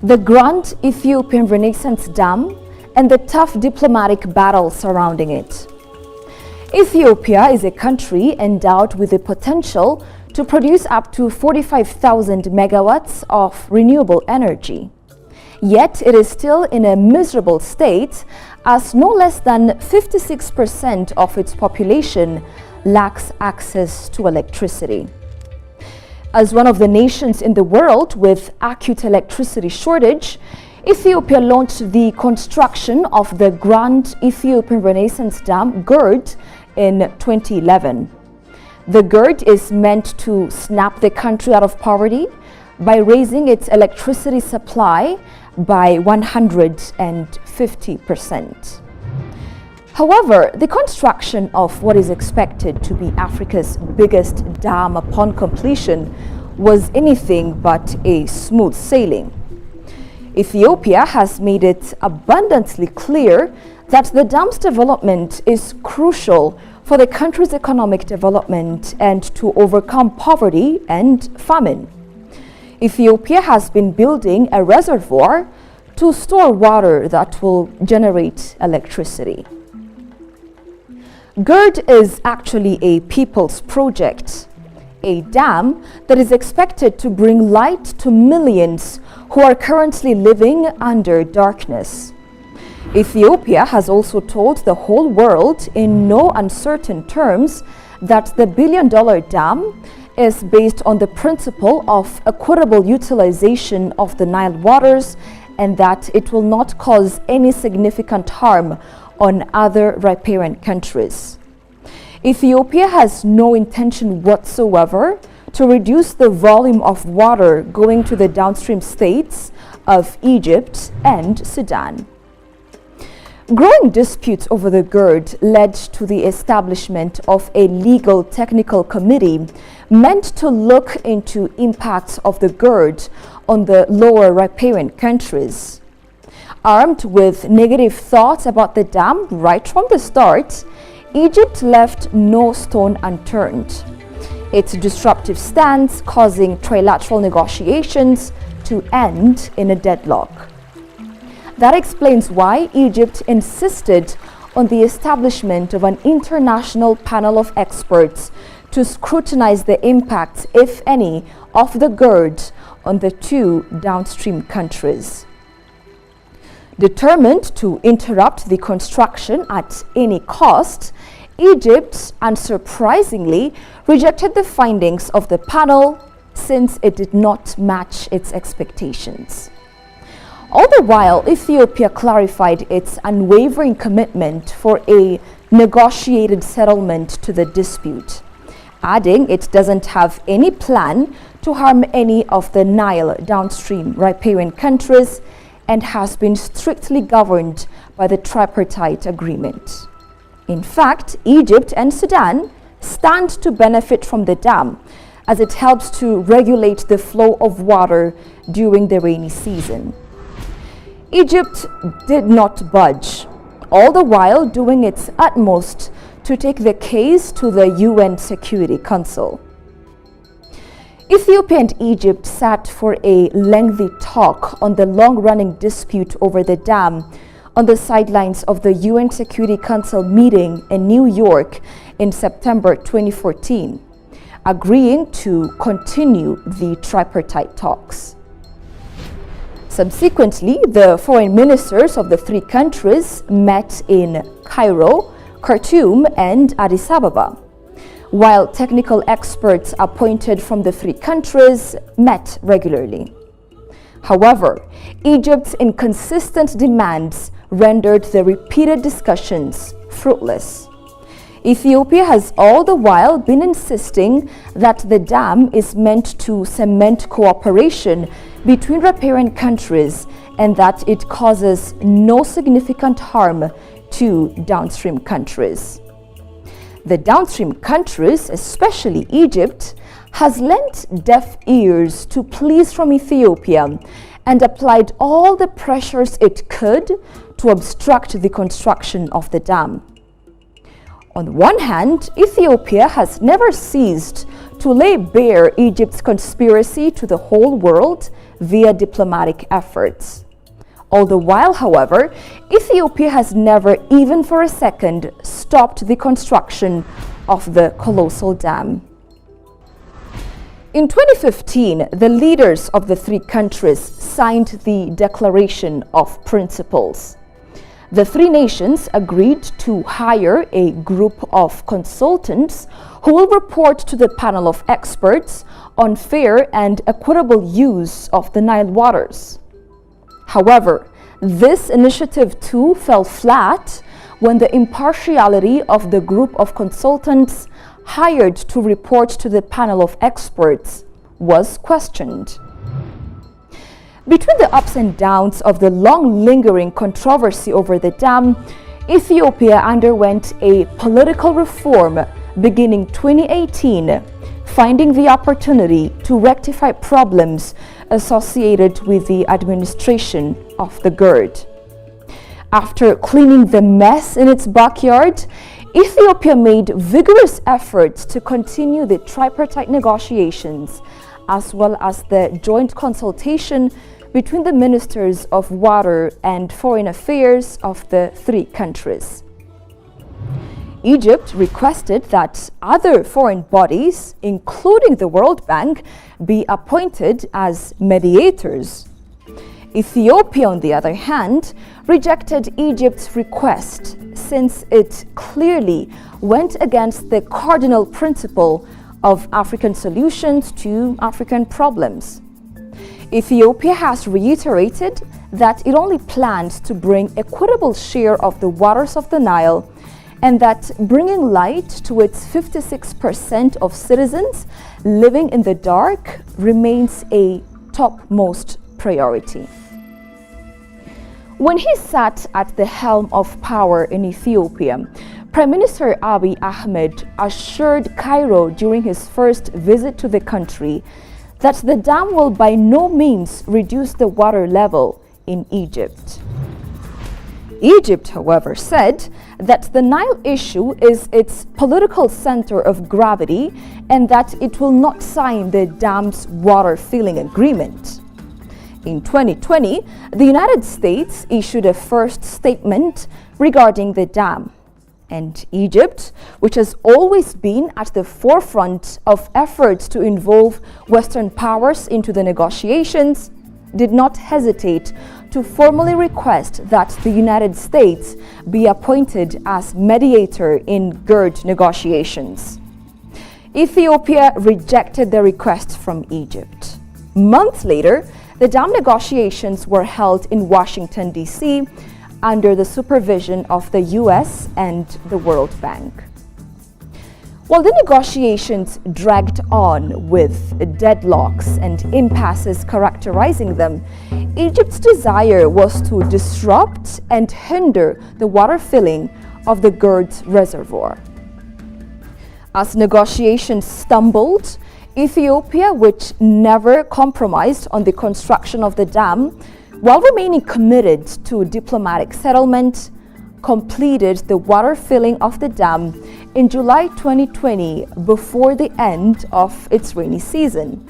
The Grand Ethiopian Renaissance Dam and the tough diplomatic battle surrounding it. Ethiopia is a country endowed with the potential to produce up to 45,000 megawatts of renewable energy. Yet it is still in a miserable state, as no less than 56% of its population lacks access to electricity. As one of the nations in the world with acute electricity shortage, Ethiopia launched the construction of the Grand Ethiopian Renaissance Dam, GERD, in 2011. The GERD is meant to snap the country out of poverty by raising its electricity supply by 150%. However, the construction of what is expected to be Africa's biggest dam upon completion was anything but a smooth sailing. Ethiopia has made it abundantly clear that the dam's development is crucial for the country's economic development and to overcome poverty and famine. Ethiopia has been building a reservoir to store water that will generate electricity. GERD is actually a people's project, a dam that is expected to bring light to millions who are currently living under darkness. Ethiopia has also told the whole world in no uncertain terms that the billion-dollar dam is based on the principle of equitable utilization of the Nile waters and that it will not cause any significant harm on other riparian countries. Ethiopia has no intention whatsoever to reduce the volume of water going to the downstream states of Egypt and Sudan. Growing disputes over the GERD led to the establishment of a legal technical committee meant to look into impacts of the GERD on the lower riparian countries. Armed with negative thoughts about the dam right from the start, Egypt left no stone unturned. Its disruptive stance causing trilateral negotiations to end in a deadlock. That explains why Egypt insisted on the establishment of an international panel of experts to scrutinize the impacts, if any, of the GERD on the two downstream countries. Determined to interrupt the construction at any cost, Egypt, unsurprisingly, rejected the findings of the panel since it did not match its expectations. All the while, Ethiopia clarified its unwavering commitment for a negotiated settlement to the dispute, adding it doesn't have any plan to harm any of the Nile downstream riparian countries and has been strictly governed by the tripartite agreement. In fact, Egypt and Sudan stand to benefit from the dam as it helps to regulate the flow of water during the rainy season. Egypt did not budge, all the while doing its utmost to take the case to the UN Security Council. Ethiopia and Egypt sat for a lengthy talk on the long-running dispute over the dam on the sidelines of the UN Security Council meeting in New York in September 2014, agreeing to continue the tripartite talks. Subsequently, the foreign ministers of the three countries met in Cairo, Khartoum, and Addis Ababa, while technical experts appointed from the three countries met regularly. However, Egypt's inconsistent demands rendered the repeated discussions fruitless. Ethiopia has all the while been insisting that the dam is meant to cement cooperation between riparian countries and that it causes no significant harm to downstream countries. The downstream countries, especially Egypt, has lent deaf ears to pleas from Ethiopia and applied all the pressures it could to obstruct the construction of the dam. On one hand, Ethiopia has never ceased to lay bare Egypt's conspiracy to the whole world via diplomatic efforts. All the while, however, Ethiopia has never even for a second stopped the construction of the colossal dam. In 2015, the leaders of the three countries signed the Declaration of Principles. The three nations agreed to hire a group of consultants who will report to the panel of experts on fair and equitable use of the Nile waters. However, this initiative too fell flat when the impartiality of the group of consultants hired to report to the panel of experts was questioned. Between the ups and downs of the long-lingering controversy over the dam, Ethiopia underwent a political reform beginning 2018, finding the opportunity to rectify problems associated with the administration of the GERD. After cleaning the mess in its backyard, Ethiopia made vigorous efforts to continue the tripartite negotiations as well as the joint consultation between the ministers of water and foreign affairs of the three countries. Egypt requested that other foreign bodies, including the World Bank, be appointed as mediators. Ethiopia, on the other hand, rejected Egypt's request since it clearly went against the cardinal principle of African solutions to African problems. Ethiopia has reiterated that it only plans to bring equitable share of the waters of the Nile and that bringing light to its 56% of citizens living in the dark remains a topmost priority. When he sat at the helm of power in Ethiopia, Prime Minister Abiy Ahmed assured Cairo during his first visit to the country that the dam will by no means reduce the water level in Egypt. Egypt, however, said that the Nile issue is its political center of gravity and that it will not sign the dam's water filling agreement. In 2020, the United States issued a first statement regarding the dam. And Egypt, which has always been at the forefront of efforts to involve Western powers into the negotiations, did not hesitate to formally request that the United States be appointed as mediator in GERD negotiations. Ethiopia rejected the request from Egypt. Months later, the dam negotiations were held in Washington, D.C., under the supervision of the US and the World Bank. While the negotiations dragged on with deadlocks and impasses characterizing them, Egypt's desire was to disrupt and hinder the water filling of the GERD reservoir. As negotiations stumbled, Ethiopia, which never compromised on the construction of the dam, while remaining committed to diplomatic settlement, completed the water filling of the dam in July 2020 before the end of its rainy season.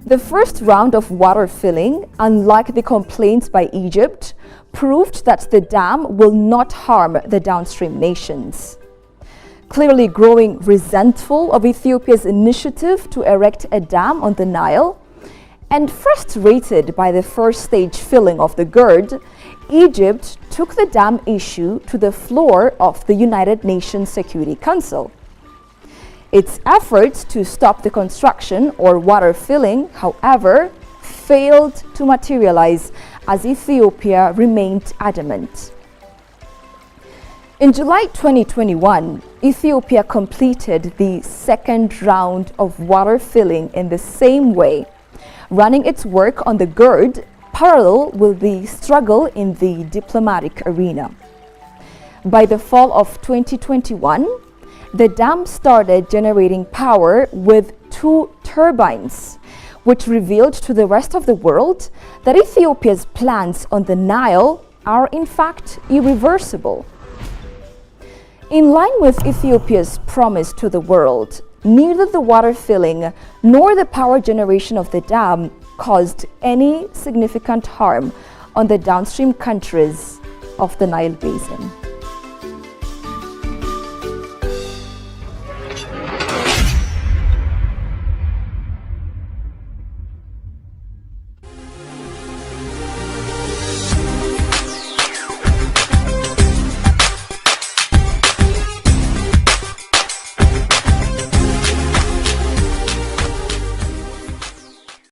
The first round of water filling, unlike the complaints by Egypt, proved that the dam will not harm the downstream nations. Clearly growing resentful of Ethiopia's initiative to erect a dam on the Nile, and frustrated by the first stage filling of the GERD, Egypt took the dam issue to the floor of the United Nations Security Council. Its efforts to stop the construction or water filling, however, failed to materialize as Ethiopia remained adamant. In July 2021, Ethiopia completed the second round of water filling in the same way, running its work on the GERD parallel with the struggle in the diplomatic arena. By the fall of 2021, the dam started generating power with 2 turbines, which revealed to the rest of the world that Ethiopia's plans on the Nile are in fact irreversible. In line with Ethiopia's promise to the world, neither the water filling nor the power generation of the dam caused any significant harm on the downstream countries of the Nile Basin.